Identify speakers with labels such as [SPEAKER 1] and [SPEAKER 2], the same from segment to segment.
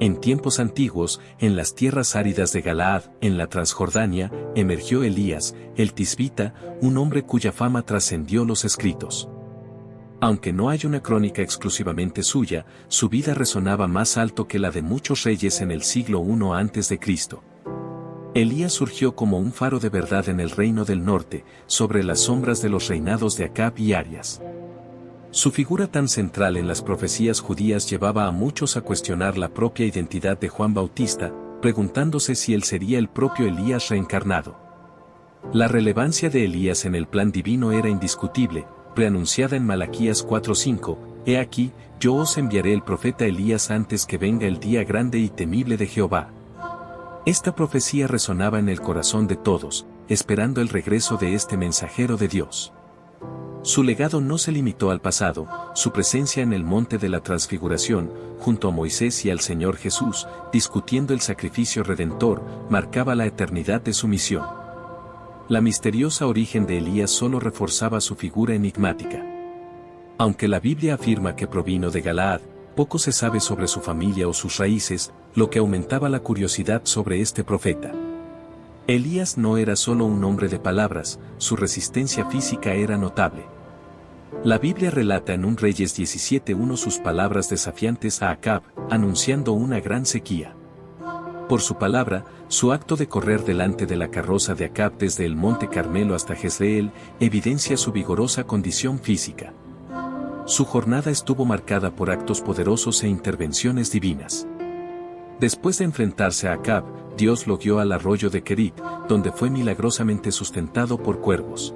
[SPEAKER 1] En tiempos antiguos, en las tierras áridas de Galaad, en la Transjordania, emergió Elías, el tisbita, un hombre cuya fama trascendió los escritos. Aunque no hay una crónica exclusivamente suya, su vida resonaba más alto que la de muchos reyes en el siglo I a.C. Elías surgió como un faro de verdad en el reino del norte, sobre las sombras de los reinados de Acab y Arias. Su figura tan central en las profecías judías llevaba a muchos a cuestionar la propia identidad de Juan Bautista, preguntándose si él sería el propio Elías reencarnado. La relevancia de Elías en el plan divino era indiscutible, preanunciada en Malaquías 4:5, «He aquí, yo os enviaré el profeta Elías antes que venga el día grande y temible de Jehová». Esta profecía resonaba en el corazón de todos, esperando el regreso de este mensajero de Dios. Su legado no se limitó al pasado, su presencia en el monte de la transfiguración, junto a Moisés y al Señor Jesús, discutiendo el sacrificio redentor, marcaba la eternidad de su misión. La misteriosa origen de Elías solo reforzaba su figura enigmática. Aunque la Biblia afirma que provino de Galaad, poco se sabe sobre su familia o sus raíces, lo que aumentaba la curiosidad sobre este profeta. Elías no era solo un hombre de palabras, su resistencia física era notable. La Biblia relata en 1 Reyes 17:1 sus palabras desafiantes a Acab, anunciando una gran sequía. Por su palabra, su acto de correr delante de la carroza de Acab desde el monte Carmelo hasta Jezreel, evidencia su vigorosa condición física. Su jornada estuvo marcada por actos poderosos e intervenciones divinas. Después de enfrentarse a Acab, Dios lo guió al arroyo de Kerit, donde fue milagrosamente sustentado por cuervos.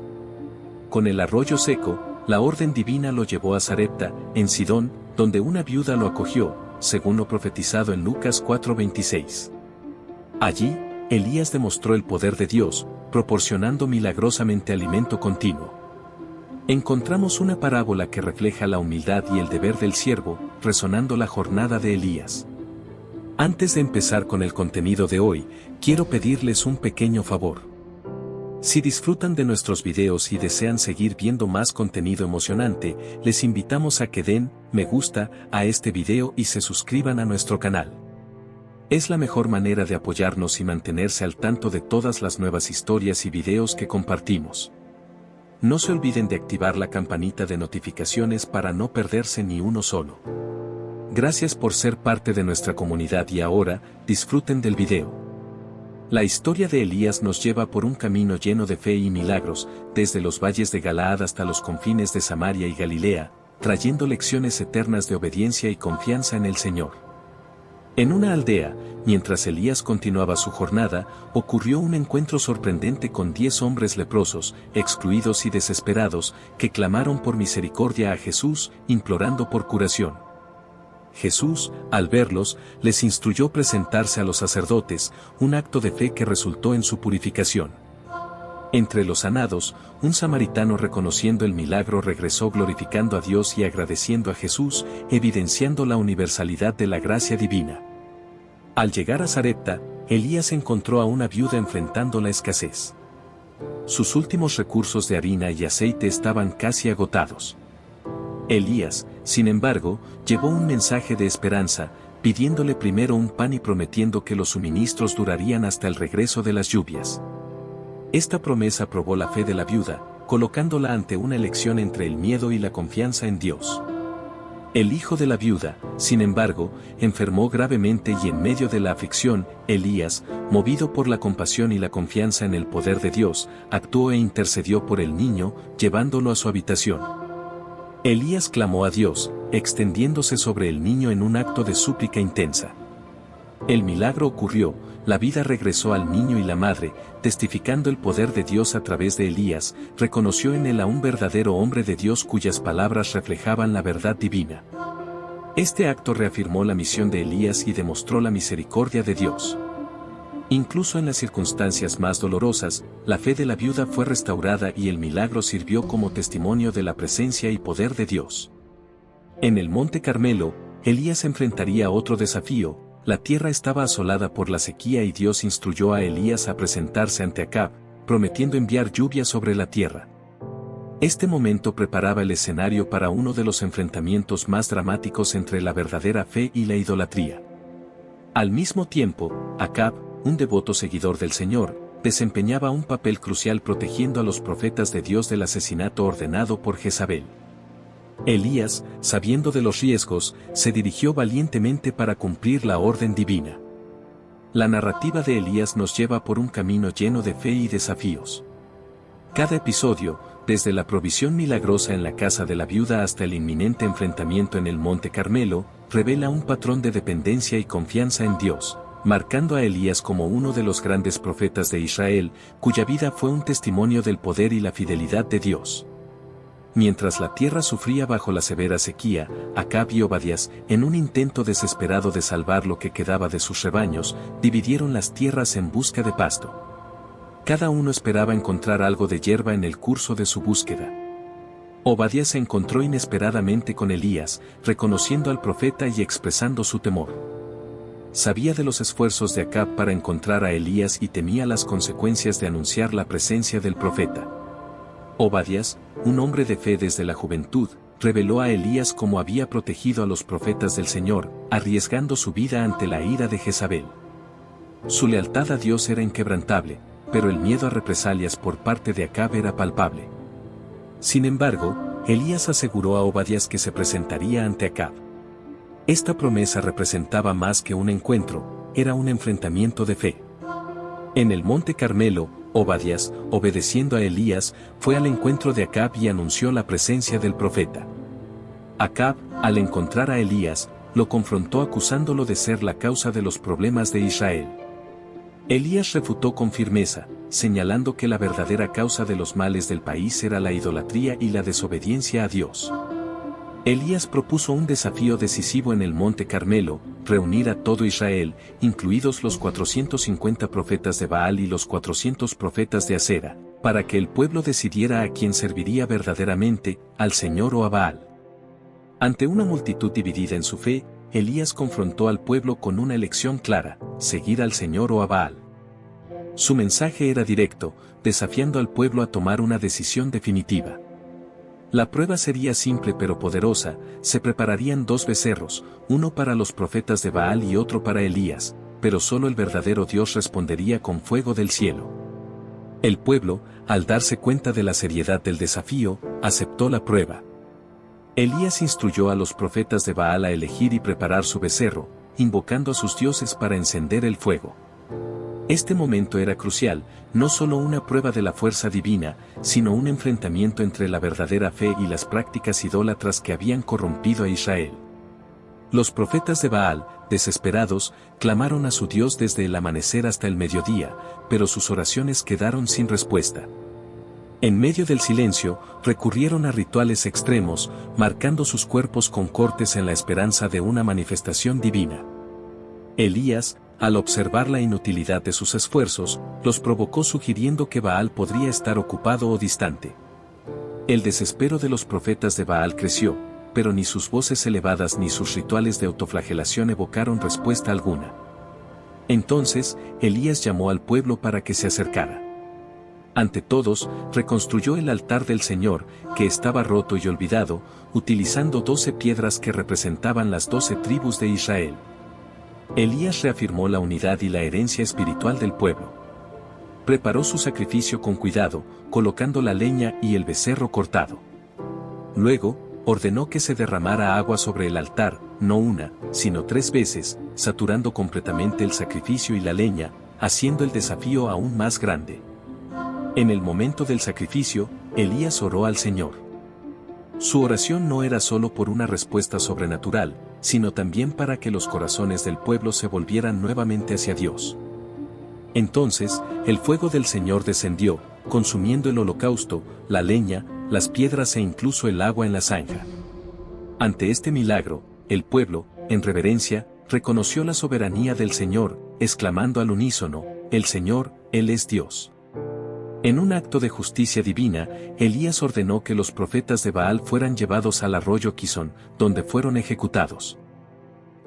[SPEAKER 1] Con el arroyo seco, la orden divina lo llevó a Sarepta, en Sidón, donde una viuda lo acogió, según lo profetizado en Lucas 4:26. Allí, Elías demostró el poder de Dios, proporcionando milagrosamente alimento continuo. Encontramos una parábola que refleja la humildad y el deber del siervo, resonando la jornada de Elías. Antes de empezar con el contenido de hoy, quiero pedirles un pequeño favor. Si disfrutan de nuestros videos y desean seguir viendo más contenido emocionante, les invitamos a que den me gusta a este video y se suscriban a nuestro canal. Es la mejor manera de apoyarnos y mantenerse al tanto de todas las nuevas historias y videos que compartimos. No se olviden de activar la campanita de notificaciones para no perderse ni uno solo. Gracias por ser parte de nuestra comunidad y ahora, disfruten del video. La historia de Elías nos lleva por un camino lleno de fe y milagros, desde los valles de Galaad hasta los confines de Samaria y Galilea, trayendo lecciones eternas de obediencia y confianza en el Señor. En una aldea, mientras Elías continuaba su jornada, ocurrió un encuentro sorprendente con 10 hombres leprosos, excluidos y desesperados, que clamaron por misericordia a Jesús, implorando por curación. Jesús, al verlos, les instruyó presentarse a los sacerdotes, un acto de fe que resultó en su purificación. Entre los sanados, un samaritano reconociendo el milagro regresó glorificando a Dios y agradeciendo a Jesús, evidenciando la universalidad de la gracia divina. Al llegar a Sarepta, Elías encontró a una viuda enfrentando la escasez. Sus últimos recursos de harina y aceite estaban casi agotados. Elías, sin embargo, llevó un mensaje de esperanza, pidiéndole primero un pan y prometiendo que los suministros durarían hasta el regreso de las lluvias. Esta promesa probó la fe de la viuda, colocándola ante una elección entre el miedo y la confianza en Dios. El hijo de la viuda, sin embargo, enfermó gravemente y en medio de la aflicción, Elías, movido por la compasión y la confianza en el poder de Dios, actuó e intercedió por el niño, llevándolo a su habitación. Elías clamó a Dios, extendiéndose sobre el niño en un acto de súplica intensa. El milagro ocurrió, la vida regresó al niño y la madre, testificando el poder de Dios a través de Elías, reconoció en él a un verdadero hombre de Dios cuyas palabras reflejaban la verdad divina. Este acto reafirmó la misión de Elías y demostró la misericordia de Dios. Incluso en las circunstancias más dolorosas, la fe de la viuda fue restaurada y el milagro sirvió como testimonio de la presencia y poder de Dios. En el monte Carmelo, Elías enfrentaría otro desafío. La tierra estaba asolada por la sequía y Dios instruyó a Elías a presentarse ante Acab, prometiendo enviar lluvia sobre la tierra. Este momento preparaba el escenario para uno de los enfrentamientos más dramáticos entre la verdadera fe y la idolatría. Al mismo tiempo, Acab, un devoto seguidor del Señor, desempeñaba un papel crucial protegiendo a los profetas de Dios del asesinato ordenado por Jezabel. Elías, sabiendo de los riesgos, se dirigió valientemente para cumplir la orden divina. La narrativa de Elías nos lleva por un camino lleno de fe y desafíos. Cada episodio, desde la provisión milagrosa en la casa de la viuda hasta el inminente enfrentamiento en el Monte Carmelo, revela un patrón de dependencia y confianza en Dios, marcando a Elías como uno de los grandes profetas de Israel, cuya vida fue un testimonio del poder y la fidelidad de Dios. Mientras la tierra sufría bajo la severa sequía, Acab y Obadías, en un intento desesperado de salvar lo que quedaba de sus rebaños, dividieron las tierras en busca de pasto. Cada uno esperaba encontrar algo de hierba en el curso de su búsqueda. Obadías se encontró inesperadamente con Elías, reconociendo al profeta y expresando su temor. Sabía de los esfuerzos de Acab para encontrar a Elías y temía las consecuencias de anunciar la presencia del profeta. Obadías, un hombre de fe desde la juventud, reveló a Elías cómo había protegido a los profetas del Señor, arriesgando su vida ante la ira de Jezabel. Su lealtad a Dios era inquebrantable, pero el miedo a represalias por parte de Acab era palpable. Sin embargo, Elías aseguró a Obadías que se presentaría ante Acab. Esta promesa representaba más que un encuentro, era un enfrentamiento de fe. En el Monte Carmelo, Obadías, obedeciendo a Elías, fue al encuentro de Acab y anunció la presencia del profeta. Acab, al encontrar a Elías, lo confrontó acusándolo de ser la causa de los problemas de Israel. Elías refutó con firmeza, señalando que la verdadera causa de los males del país era la idolatría y la desobediencia a Dios. Elías propuso un desafío decisivo en el Monte Carmelo, reunir a todo Israel, incluidos los 450 profetas de Baal y los 400 profetas de Asera, para que el pueblo decidiera a quién serviría verdaderamente, al Señor o a Baal. Ante una multitud dividida en su fe, Elías confrontó al pueblo con una elección clara: seguir al Señor o a Baal. Su mensaje era directo, desafiando al pueblo a tomar una decisión definitiva. La prueba sería simple pero poderosa: se prepararían 2 becerros, uno para los profetas de Baal y otro para Elías, pero solo el verdadero Dios respondería con fuego del cielo. El pueblo, al darse cuenta de la seriedad del desafío, aceptó la prueba. Elías instruyó a los profetas de Baal a elegir y preparar su becerro, invocando a sus dioses para encender el fuego. Este momento era crucial, no solo una prueba de la fuerza divina, sino un enfrentamiento entre la verdadera fe y las prácticas idólatras que habían corrompido a Israel. Los profetas de Baal, desesperados, clamaron a su Dios desde el amanecer hasta el mediodía, pero sus oraciones quedaron sin respuesta. En medio del silencio, recurrieron a rituales extremos, marcando sus cuerpos con cortes en la esperanza de una manifestación divina. Elías, al observar la inutilidad de sus esfuerzos, los provocó sugiriendo que Baal podría estar ocupado o distante. El desespero de los profetas de Baal creció, pero ni sus voces elevadas ni sus rituales de autoflagelación evocaron respuesta alguna. Entonces, Elías llamó al pueblo para que se acercara. Ante todos, reconstruyó el altar del Señor, que estaba roto y olvidado, utilizando 12 piedras que representaban las 12 tribus de Israel. Elías reafirmó la unidad y la herencia espiritual del pueblo. Preparó su sacrificio con cuidado, colocando la leña y el becerro cortado. Luego, ordenó que se derramara agua sobre el altar, no una, sino 3 veces, saturando completamente el sacrificio y la leña, haciendo el desafío aún más grande. En el momento del sacrificio, Elías oró al Señor. Su oración no era solo por una respuesta sobrenatural, sino también para que los corazones del pueblo se volvieran nuevamente hacia Dios. Entonces, el fuego del Señor descendió, consumiendo el holocausto, la leña, las piedras e incluso el agua en la zanja. Ante este milagro, el pueblo, en reverencia, reconoció la soberanía del Señor, exclamando al unísono: «El Señor, Él es Dios». En un acto de justicia divina, Elías ordenó que los profetas de Baal fueran llevados al arroyo Quizón, donde fueron ejecutados.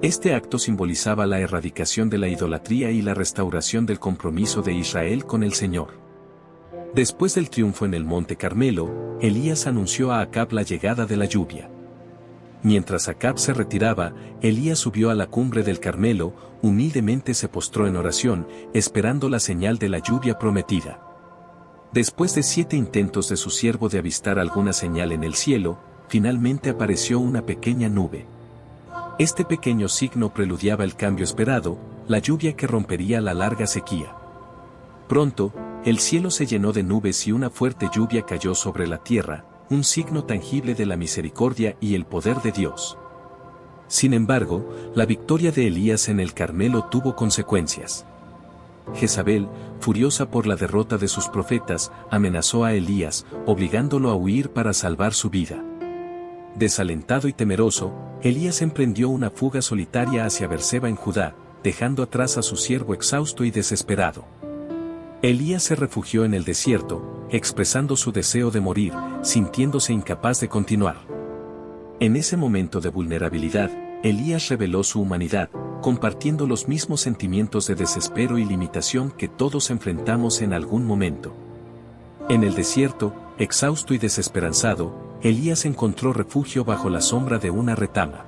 [SPEAKER 1] Este acto simbolizaba la erradicación de la idolatría y la restauración del compromiso de Israel con el Señor. Después del triunfo en el Monte Carmelo, Elías anunció a Acab la llegada de la lluvia. Mientras Acab se retiraba, Elías subió a la cumbre del Carmelo, humildemente se postró en oración, esperando la señal de la lluvia prometida. Después de 7 intentos de su siervo de avistar alguna señal en el cielo, finalmente apareció una pequeña nube. Este pequeño signo preludiaba el cambio esperado, la lluvia que rompería la larga sequía. Pronto, el cielo se llenó de nubes y una fuerte lluvia cayó sobre la tierra, un signo tangible de la misericordia y el poder de Dios. Sin embargo, la victoria de Elías en el Carmelo tuvo consecuencias. Jezabel, furiosa por la derrota de sus profetas, amenazó a Elías, obligándolo a huir para salvar su vida. Desalentado y temeroso, Elías emprendió una fuga solitaria hacia Berseba en Judá, dejando atrás a su siervo exhausto y desesperado. Elías se refugió en el desierto, expresando su deseo de morir, sintiéndose incapaz de continuar. En ese momento de vulnerabilidad, Elías reveló su humanidad, compartiendo los mismos sentimientos de desespero y limitación que todos enfrentamos en algún momento. En el desierto, exhausto y desesperanzado, Elías encontró refugio bajo la sombra de una retama.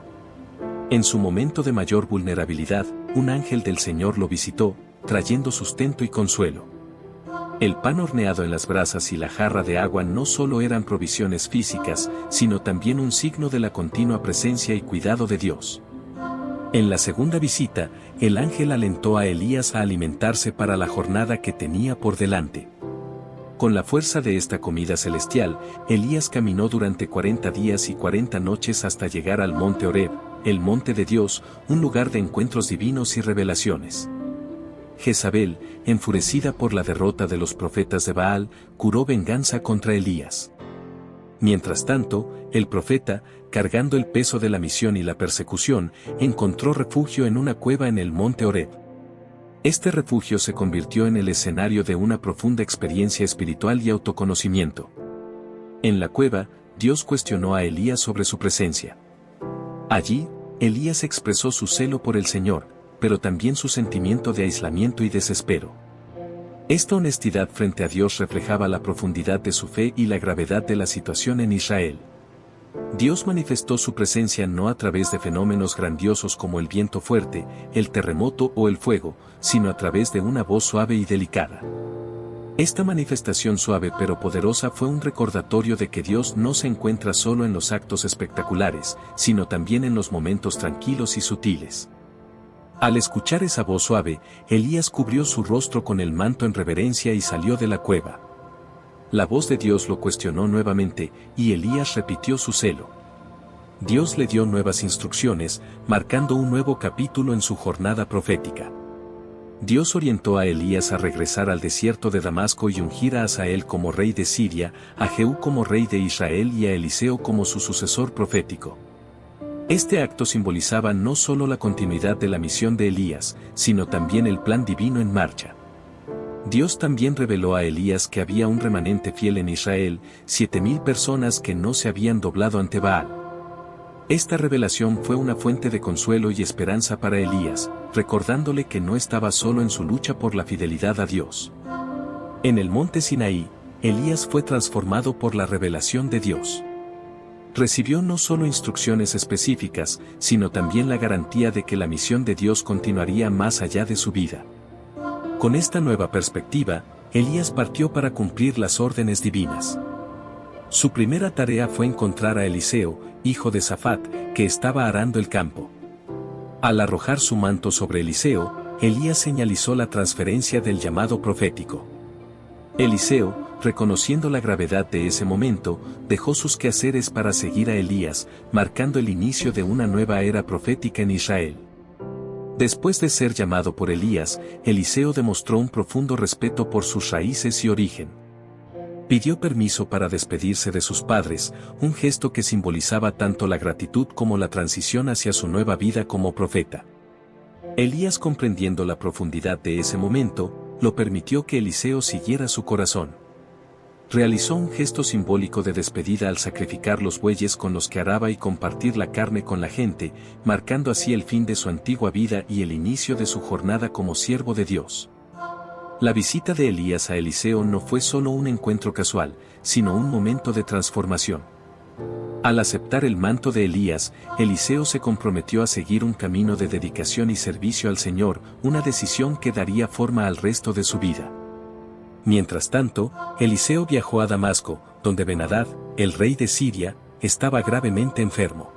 [SPEAKER 1] En su momento de mayor vulnerabilidad, un ángel del Señor lo visitó, trayendo sustento y consuelo. El pan horneado en las brasas y la jarra de agua no solo eran provisiones físicas, sino también un signo de la continua presencia y cuidado de Dios. En la segunda visita, el ángel alentó a Elías a alimentarse para la jornada que tenía por delante. Con la fuerza de esta comida celestial, Elías caminó durante 40 días y 40 noches hasta llegar al monte Horeb, el monte de Dios, un lugar de encuentros divinos y revelaciones. Jezabel, enfurecida por la derrota de los profetas de Baal, juró venganza contra Elías. Mientras tanto, el profeta, cargando el peso de la misión y la persecución, encontró refugio en una cueva en el monte Horeb. Este refugio se convirtió en el escenario de una profunda experiencia espiritual y autoconocimiento. En la cueva, Dios cuestionó a Elías sobre su presencia. Allí, Elías expresó su celo por el Señor, pero también su sentimiento de aislamiento y desespero. Esta honestidad frente a Dios reflejaba la profundidad de su fe y la gravedad de la situación en Israel. Dios manifestó su presencia no a través de fenómenos grandiosos como el viento fuerte, el terremoto o el fuego, sino a través de una voz suave y delicada. Esta manifestación suave pero poderosa fue un recordatorio de que Dios no se encuentra solo en los actos espectaculares, sino también en los momentos tranquilos y sutiles. Al escuchar esa voz suave, Elías cubrió su rostro con el manto en reverencia y salió de la cueva. La voz de Dios lo cuestionó nuevamente, y Elías repitió su celo. Dios le dio nuevas instrucciones, marcando un nuevo capítulo en su jornada profética. Dios orientó a Elías a regresar al desierto de Damasco y ungir a Hazael como rey de Siria, a Jehú como rey de Israel y a Eliseo como su sucesor profético. Este acto simbolizaba no solo la continuidad de la misión de Elías, sino también el plan divino en marcha. Dios también reveló a Elías que había un remanente fiel en Israel, 7,000 personas que no se habían doblado ante Baal. Esta revelación fue una fuente de consuelo y esperanza para Elías, recordándole que no estaba solo en su lucha por la fidelidad a Dios. En el monte Sinaí, Elías fue transformado por la revelación de Dios. Recibió no solo instrucciones específicas, sino también la garantía de que la misión de Dios continuaría más allá de su vida. Con esta nueva perspectiva, Elías partió para cumplir las órdenes divinas. Su primera tarea fue encontrar a Eliseo, hijo de Safat, que estaba arando el campo. Al arrojar su manto sobre Eliseo, Elías señalizó la transferencia del llamado profético. Eliseo, reconociendo la gravedad de ese momento, dejó sus quehaceres para seguir a Elías, marcando el inicio de una nueva era profética en Israel. Después de ser llamado por Elías, Eliseo demostró un profundo respeto por sus raíces y origen. Pidió permiso para despedirse de sus padres, un gesto que simbolizaba tanto la gratitud como la transición hacia su nueva vida como profeta. Elías, comprendiendo la profundidad de ese momento, lo permitió que Eliseo siguiera su corazón. Realizó un gesto simbólico de despedida al sacrificar los bueyes con los que araba y compartir la carne con la gente, marcando así el fin de su antigua vida y el inicio de su jornada como siervo de Dios. La visita de Elías a Eliseo no fue solo un encuentro casual, sino un momento de transformación. Al aceptar el manto de Elías, Eliseo se comprometió a seguir un camino de dedicación y servicio al Señor, una decisión que daría forma al resto de su vida. Mientras tanto, Eliseo viajó a Damasco, donde Ben-Hadad, el rey de Siria, estaba gravemente enfermo.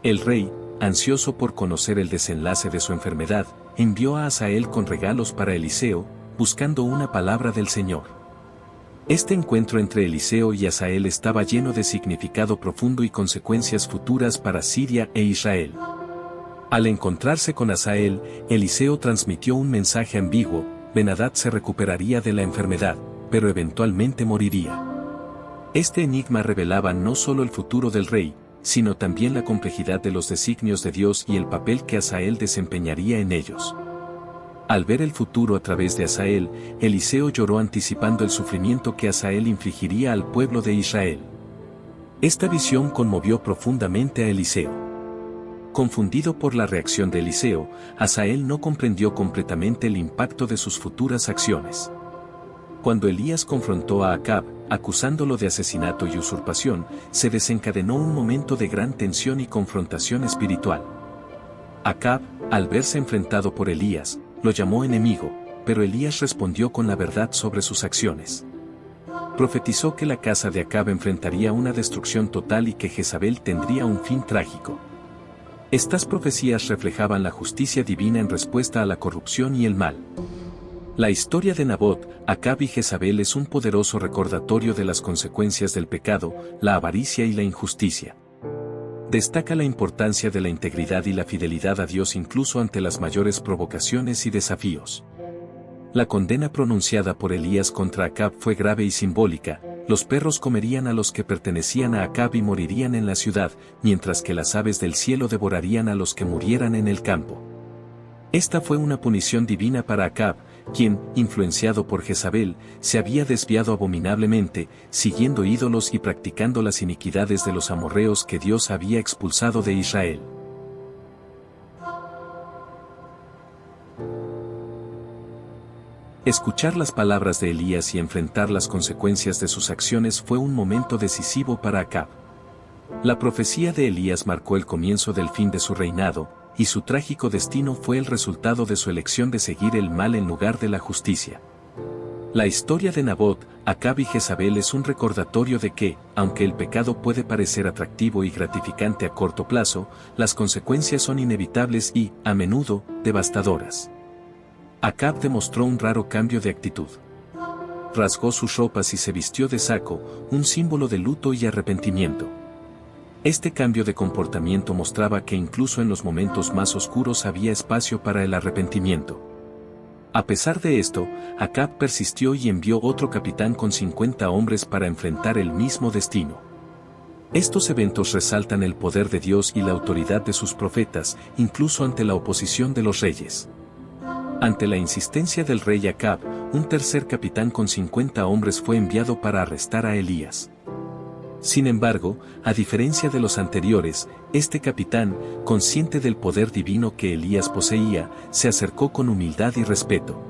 [SPEAKER 1] El rey, ansioso por conocer el desenlace de su enfermedad, envió a Hazael con regalos para Eliseo, buscando una palabra del Señor. Este encuentro entre Eliseo y Hazael estaba lleno de significado profundo y consecuencias futuras para Siria e Israel. Al encontrarse con Hazael, Eliseo transmitió un mensaje ambiguo: Ben-Hadad se recuperaría de la enfermedad, pero eventualmente moriría. Este enigma revelaba no solo el futuro del rey, sino también la complejidad de los designios de Dios y el papel que Hazael desempeñaría en ellos. Al ver el futuro a través de Hazael, Eliseo lloró anticipando el sufrimiento que Hazael infligiría al pueblo de Israel. Esta visión conmovió profundamente a Eliseo. Confundido por la reacción de Eliseo, Hazael no comprendió completamente el impacto de sus futuras acciones. Cuando Elías confrontó a Acab, acusándolo de asesinato y usurpación, se desencadenó un momento de gran tensión y confrontación espiritual. Acab, al verse enfrentado por Elías, lo llamó enemigo, pero Elías respondió con la verdad sobre sus acciones. Profetizó que la casa de Acab enfrentaría una destrucción total y que Jezabel tendría un fin trágico. Estas profecías reflejaban la justicia divina en respuesta a la corrupción y el mal. La historia de Nabot, Acab y Jezabel es un poderoso recordatorio de las consecuencias del pecado, la avaricia y la injusticia. Destaca la importancia de la integridad y la fidelidad a Dios incluso ante las mayores provocaciones y desafíos. La condena pronunciada por Elías contra Acab fue grave y simbólica: los perros comerían a los que pertenecían a Acab y morirían en la ciudad, mientras que las aves del cielo devorarían a los que murieran en el campo. Esta fue una punición divina para Acab, quien, influenciado por Jezabel, se había desviado abominablemente, siguiendo ídolos y practicando las iniquidades de los amorreos que Dios había expulsado de Israel. Escuchar las palabras de Elías y enfrentar las consecuencias de sus acciones fue un momento decisivo para Acab. La profecía de Elías marcó el comienzo del fin de su reinado, y su trágico destino fue el resultado de su elección de seguir el mal en lugar de la justicia. La historia de Nabot, Acab y Jezabel es un recordatorio de que, aunque el pecado puede parecer atractivo y gratificante a corto plazo, las consecuencias son inevitables y, a menudo, devastadoras. Acab demostró un raro cambio de actitud. Rasgó sus ropas y se vistió de saco, un símbolo de luto y arrepentimiento. Este cambio de comportamiento mostraba que incluso en los momentos más oscuros había espacio para el arrepentimiento. A pesar de esto, Acab persistió y envió otro capitán con 50 hombres para enfrentar el mismo destino. Estos eventos resaltan el poder de Dios y la autoridad de sus profetas, incluso ante la oposición de los reyes. Ante la insistencia del rey Acab, un tercer capitán con 50 hombres fue enviado para arrestar a Elías. Sin embargo, a diferencia de los anteriores, este capitán, consciente del poder divino que Elías poseía, se acercó con humildad y respeto.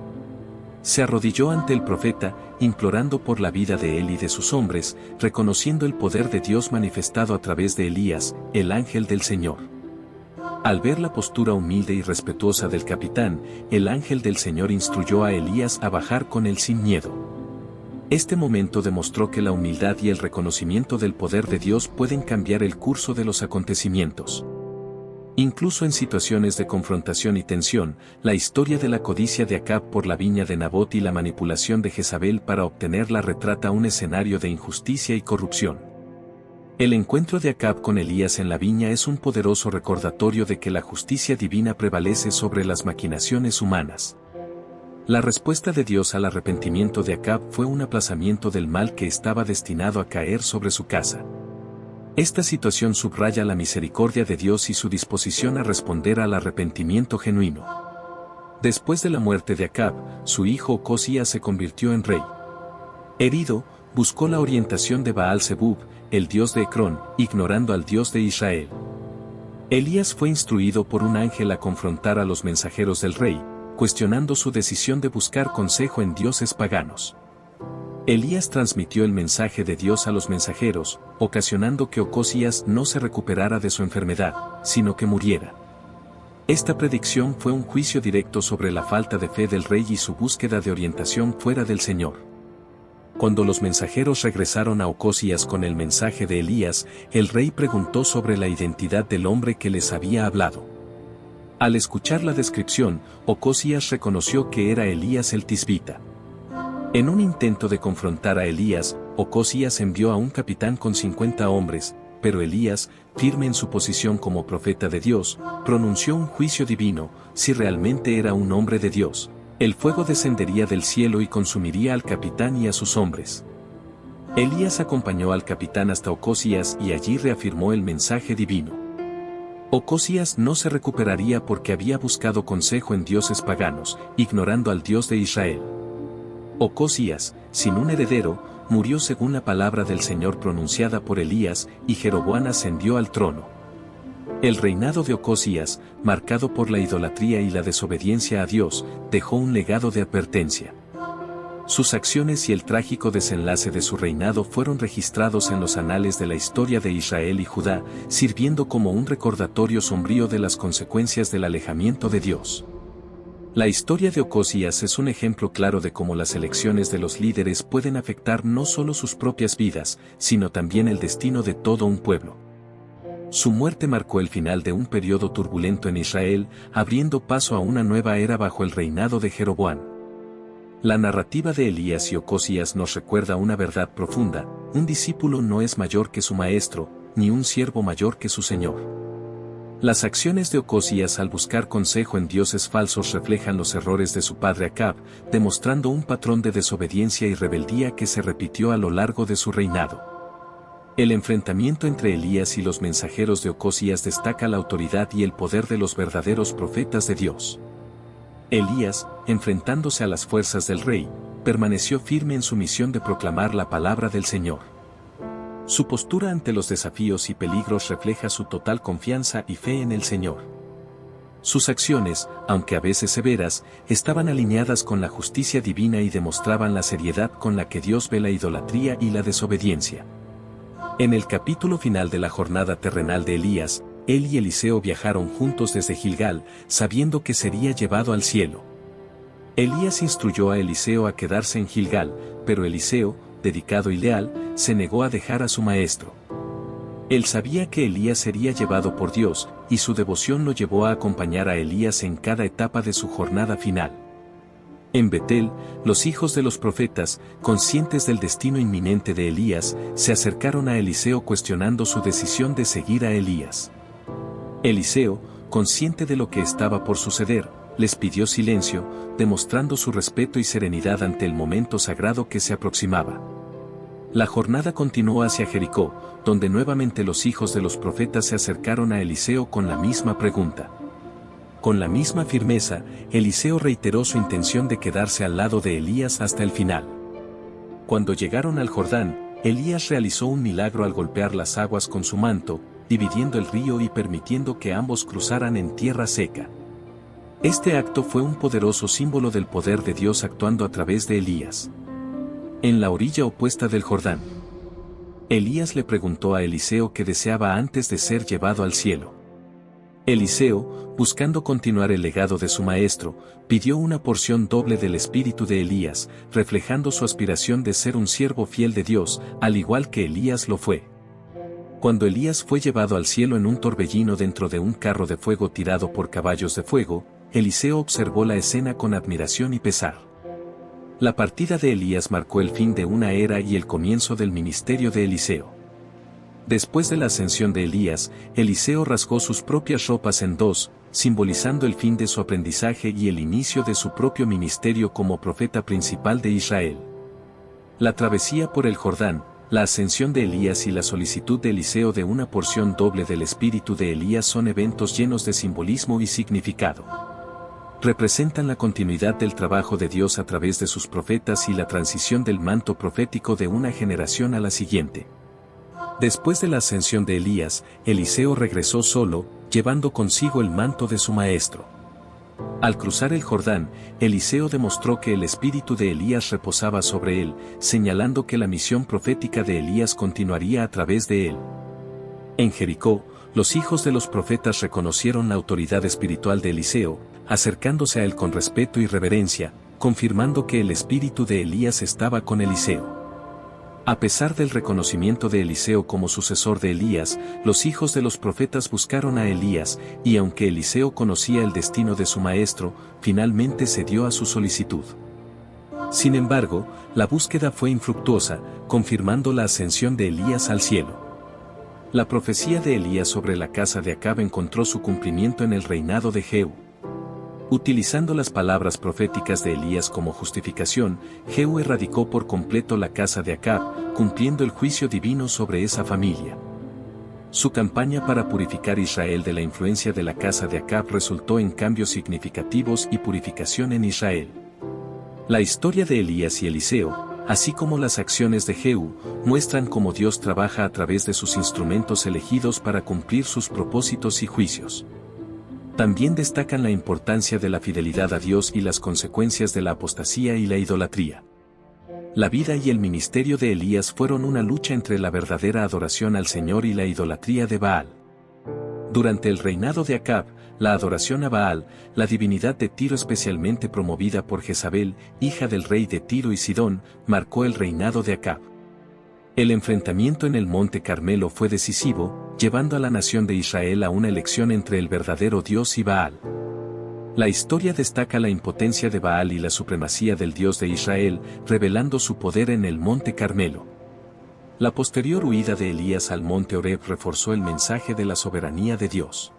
[SPEAKER 1] Se arrodilló ante el profeta, implorando por la vida de él y de sus hombres, reconociendo el poder de Dios manifestado a través de Elías, el ángel del Señor. Al ver la postura humilde y respetuosa del capitán, el ángel del Señor instruyó a Elías a bajar con él sin miedo. Este momento demostró que la humildad y el reconocimiento del poder de Dios pueden cambiar el curso de los acontecimientos. Incluso en situaciones de confrontación y tensión, la historia de la codicia de Acab por la viña de Nabot y la manipulación de Jezabel para obtenerla retrata un escenario de injusticia y corrupción. El encuentro de Acab con Elías en la viña es un poderoso recordatorio de que la justicia divina prevalece sobre las maquinaciones humanas. La respuesta de Dios al arrepentimiento de Acab fue un aplazamiento del mal que estaba destinado a caer sobre su casa. Esta situación subraya la misericordia de Dios y su disposición a responder al arrepentimiento genuino. Después de la muerte de Acab, su hijo Ocosías se convirtió en rey. Herido, buscó la orientación de Baal-Zebub, el dios de Ecrón, ignorando al Dios de Israel. Elías fue instruido por un ángel a confrontar a los mensajeros del rey, cuestionando su decisión de buscar consejo en dioses paganos. Elías transmitió el mensaje de Dios a los mensajeros, ocasionando que Ocosías no se recuperara de su enfermedad, sino que muriera. Esta predicción fue un juicio directo sobre la falta de fe del rey y su búsqueda de orientación fuera del Señor. Cuando los mensajeros regresaron a Ocosías con el mensaje de Elías, el rey preguntó sobre la identidad del hombre que les había hablado. Al escuchar la descripción, Ocosías reconoció que era Elías el Tisbita. En un intento de confrontar a Elías, Ocosías envió a un capitán con 50 hombres, pero Elías, firme en su posición como profeta de Dios, pronunció un juicio divino: si realmente era un hombre de Dios, el fuego descendería del cielo y consumiría al capitán y a sus hombres. Elías acompañó al capitán hasta Ocosías y allí reafirmó el mensaje divino. Ocosías no se recuperaría porque había buscado consejo en dioses paganos, ignorando al Dios de Israel. Ocosías, sin un heredero, murió según la palabra del Señor pronunciada por Elías, y Jeroboam ascendió al trono. El reinado de Ocosías, marcado por la idolatría y la desobediencia a Dios, dejó un legado de advertencia. Sus acciones y el trágico desenlace de su reinado fueron registrados en los anales de la historia de Israel y Judá, sirviendo como un recordatorio sombrío de las consecuencias del alejamiento de Dios. La historia de Ocosías es un ejemplo claro de cómo las elecciones de los líderes pueden afectar no solo sus propias vidas, sino también el destino de todo un pueblo. Su muerte marcó el final de un periodo turbulento en Israel, abriendo paso a una nueva era bajo el reinado de Jeroboam. La narrativa de Elías y Ocosías nos recuerda una verdad profunda: un discípulo no es mayor que su maestro, ni un siervo mayor que su señor. Las acciones de Ocosías al buscar consejo en dioses falsos reflejan los errores de su padre Acab, demostrando un patrón de desobediencia y rebeldía que se repitió a lo largo de su reinado. El enfrentamiento entre Elías y los mensajeros de Ocosías destaca la autoridad y el poder de los verdaderos profetas de Dios. Elías, enfrentándose a las fuerzas del rey, permaneció firme en su misión de proclamar la palabra del Señor. Su postura ante los desafíos y peligros refleja su total confianza y fe en el Señor. Sus acciones, aunque a veces severas, estaban alineadas con la justicia divina y demostraban la seriedad con la que Dios ve la idolatría y la desobediencia. En el capítulo final de la jornada terrenal de Elías, él y Eliseo viajaron juntos desde Gilgal, sabiendo que sería llevado al cielo. Elías instruyó a Eliseo a quedarse en Gilgal, pero Eliseo, dedicado y leal, se negó a dejar a su maestro. Él sabía que Elías sería llevado por Dios, y su devoción lo llevó a acompañar a Elías en cada etapa de su jornada final. En Betel, los hijos de los profetas, conscientes del destino inminente de Elías, se acercaron a Eliseo cuestionando su decisión de seguir a Elías. Eliseo, consciente de lo que estaba por suceder, les pidió silencio, demostrando su respeto y serenidad ante el momento sagrado que se aproximaba. La jornada continuó hacia Jericó, donde nuevamente los hijos de los profetas se acercaron a Eliseo con la misma pregunta. Con la misma firmeza, Eliseo reiteró su intención de quedarse al lado de Elías hasta el final. Cuando llegaron al Jordán, Elías realizó un milagro al golpear las aguas con su manto, dividiendo el río y permitiendo que ambos cruzaran en tierra seca. Este acto fue un poderoso símbolo del poder de Dios actuando a través de Elías. En la orilla opuesta del Jordán, Elías le preguntó a Eliseo qué deseaba antes de ser llevado al cielo. Eliseo, buscando continuar el legado de su maestro, pidió una porción doble del espíritu de Elías, reflejando su aspiración de ser un siervo fiel de Dios, al igual que Elías lo fue. Cuando Elías fue llevado al cielo en un torbellino dentro de un carro de fuego tirado por caballos de fuego, Eliseo observó la escena con admiración y pesar. La partida de Elías marcó el fin de una era y el comienzo del ministerio de Eliseo. Después de la ascensión de Elías, Eliseo rasgó sus propias ropas en dos, simbolizando el fin de su aprendizaje y el inicio de su propio ministerio como profeta principal de Israel. La travesía por el Jordán, la ascensión de Elías y la solicitud de Eliseo de una porción doble del espíritu de Elías son eventos llenos de simbolismo y significado. Representan la continuidad del trabajo de Dios a través de sus profetas y la transición del manto profético de una generación a la siguiente. Después de la ascensión de Elías, Eliseo regresó solo, llevando consigo el manto de su maestro. Al cruzar el Jordán, Eliseo demostró que el espíritu de Elías reposaba sobre él, señalando que la misión profética de Elías continuaría a través de él. En Jericó, los hijos de los profetas reconocieron la autoridad espiritual de Eliseo, acercándose a él con respeto y reverencia, confirmando que el espíritu de Elías estaba con Eliseo. A pesar del reconocimiento de Eliseo como sucesor de Elías, los hijos de los profetas buscaron a Elías, y aunque Eliseo conocía el destino de su maestro, finalmente cedió a su solicitud. Sin embargo, la búsqueda fue infructuosa, confirmando la ascensión de Elías al cielo. La profecía de Elías sobre la casa de Acab encontró su cumplimiento en el reinado de Jehú. Utilizando las palabras proféticas de Elías como justificación, Jehú erradicó por completo la casa de Acab, cumpliendo el juicio divino sobre esa familia. Su campaña para purificar a Israel de la influencia de la casa de Acab resultó en cambios significativos y purificación en Israel. La historia de Elías y Eliseo, así como las acciones de Jehú, muestran cómo Dios trabaja a través de sus instrumentos elegidos para cumplir sus propósitos y juicios. También destacan la importancia de la fidelidad a Dios y las consecuencias de la apostasía y la idolatría. La vida y el ministerio de Elías fueron una lucha entre la verdadera adoración al Señor y la idolatría de Baal. Durante el reinado de Acab, la adoración a Baal, la divinidad de Tiro especialmente promovida por Jezabel, hija del rey de Tiro y Sidón, marcó el reinado de Acab. El enfrentamiento en el Monte Carmelo fue decisivo, llevando a la nación de Israel a una elección entre el verdadero Dios y Baal. La historia destaca la impotencia de Baal y la supremacía del Dios de Israel, revelando su poder en el Monte Carmelo. La posterior huida de Elías al Monte Horeb reforzó el mensaje de la soberanía de Dios.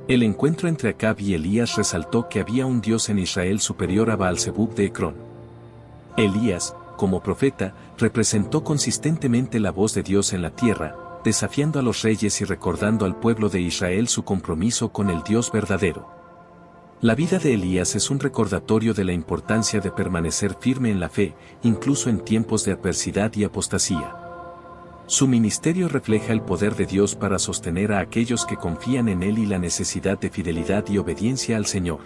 [SPEAKER 1] El encuentro entre Acab y Elías resaltó que había un Dios en Israel superior a Baal-Zebub de Ecrón. Elías, como profeta, representó consistentemente la voz de Dios en la tierra, desafiando a los reyes y recordando al pueblo de Israel su compromiso con el Dios verdadero. La vida de Elías es un recordatorio de la importancia de permanecer firme en la fe, incluso en tiempos de adversidad y apostasía. Su ministerio refleja el poder de Dios para sostener a aquellos que confían en Él y la necesidad de fidelidad y obediencia al Señor.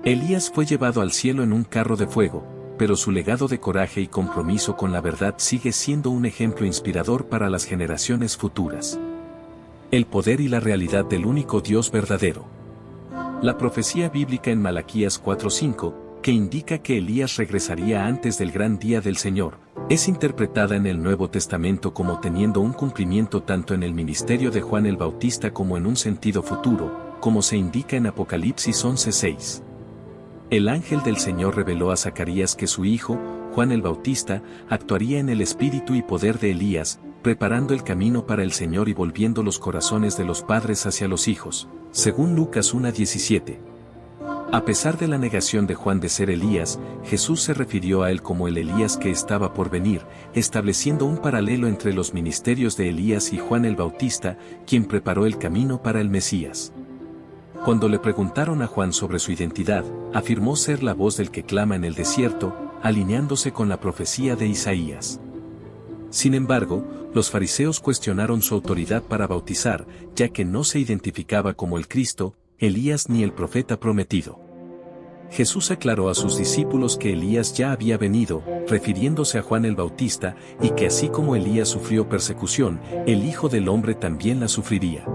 [SPEAKER 1] Elías fue llevado al cielo en un carro de fuego, pero su legado de coraje y compromiso con la verdad sigue siendo un ejemplo inspirador para las generaciones futuras. El poder y la realidad del único Dios verdadero. La profecía bíblica en Malaquías 4:5, que indica que Elías regresaría antes del gran día del Señor, es interpretada en el Nuevo Testamento como teniendo un cumplimiento tanto en el ministerio de Juan el Bautista como en un sentido futuro, como se indica en Apocalipsis 11:6. El ángel del Señor reveló a Zacarías que su hijo, Juan el Bautista, actuaría en el espíritu y poder de Elías, preparando el camino para el Señor y volviendo los corazones de los padres hacia los hijos, según Lucas 1:17. A pesar de la negación de Juan de ser Elías, Jesús se refirió a él como el Elías que estaba por venir, estableciendo un paralelo entre los ministerios de Elías y Juan el Bautista, quien preparó el camino para el Mesías. Cuando le preguntaron a Juan sobre su identidad, afirmó ser la voz del que clama en el desierto, alineándose con la profecía de Isaías. Sin embargo, los fariseos cuestionaron su autoridad para bautizar, ya que no se identificaba como el Cristo, Elías ni el profeta prometido. Jesús aclaró a sus discípulos que Elías ya había venido, refiriéndose a Juan el Bautista, y que así como Elías sufrió persecución, el Hijo del Hombre también la sufriría.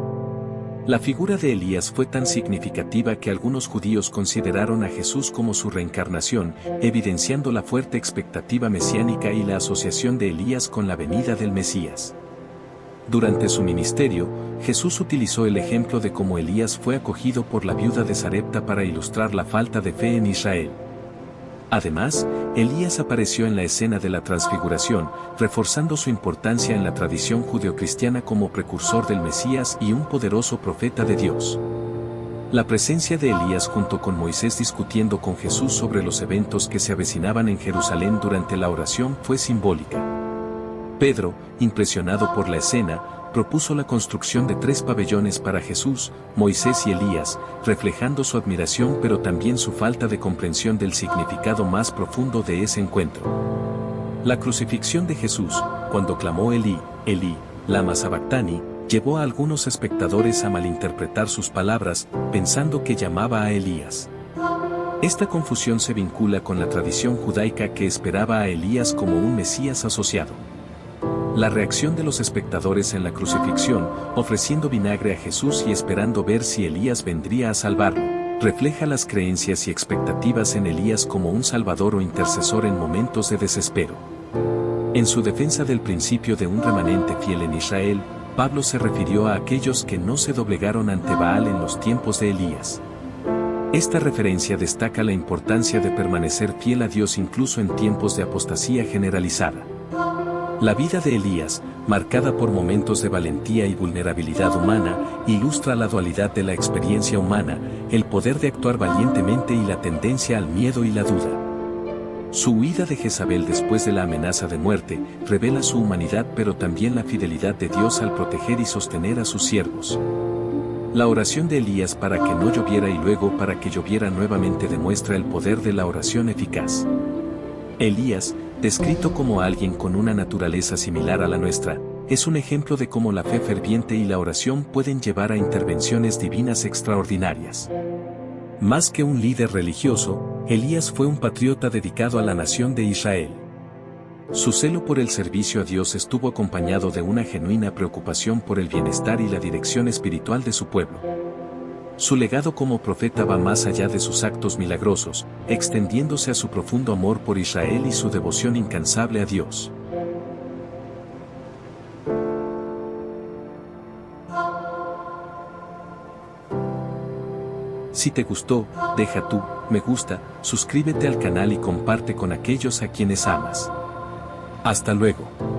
[SPEAKER 1] La figura de Elías fue tan significativa que algunos judíos consideraron a Jesús como su reencarnación, evidenciando la fuerte expectativa mesiánica y la asociación de Elías con la venida del Mesías. Durante su ministerio, Jesús utilizó el ejemplo de cómo Elías fue acogido por la viuda de Sarepta para ilustrar la falta de fe en Israel. Además, Elías apareció en la escena de la transfiguración, reforzando su importancia en la tradición judeocristiana como precursor del Mesías y un poderoso profeta de Dios. La presencia de Elías junto con Moisés discutiendo con Jesús sobre los eventos que se avecinaban en Jerusalén durante la oración fue simbólica. Pedro, impresionado por la escena, propuso la construcción de 3 pabellones para Jesús, Moisés y Elías, reflejando su admiración pero también su falta de comprensión del significado más profundo de ese encuentro. La crucifixión de Jesús, cuando clamó Elí, Elí, lama sabactani, llevó a algunos espectadores a malinterpretar sus palabras, pensando que llamaba a Elías. Esta confusión se vincula con la tradición judaica que esperaba a Elías como un Mesías asociado. La reacción de los espectadores en la crucifixión, ofreciendo vinagre a Jesús y esperando ver si Elías vendría a salvarlo, refleja las creencias y expectativas en Elías como un salvador o intercesor en momentos de desespero. En su defensa del principio de un remanente fiel en Israel, Pablo se refirió a aquellos que no se doblegaron ante Baal en los tiempos de Elías. Esta referencia destaca la importancia de permanecer fiel a Dios incluso en tiempos de apostasía generalizada. La vida de Elías, marcada por momentos de valentía y vulnerabilidad humana, ilustra la dualidad de la experiencia humana, el poder de actuar valientemente y la tendencia al miedo y la duda. Su huida de Jezabel después de la amenaza de muerte revela su humanidad pero también la fidelidad de Dios al proteger y sostener a sus siervos. La oración de Elías para que no lloviera y luego para que lloviera nuevamente demuestra el poder de la oración eficaz. Elías, descrito como alguien con una naturaleza similar a la nuestra, es un ejemplo de cómo la fe ferviente y la oración pueden llevar a intervenciones divinas extraordinarias. Más que un líder religioso, Elías fue un patriota dedicado a la nación de Israel. Su celo por el servicio a Dios estuvo acompañado de una genuina preocupación por el bienestar y la dirección espiritual de su pueblo. Su legado como profeta va más allá de sus actos milagrosos, extendiéndose a su profundo amor por Israel y su devoción incansable a Dios. Si te gustó, deja tu me gusta, suscríbete al canal y comparte con aquellos a quienes amas. Hasta luego.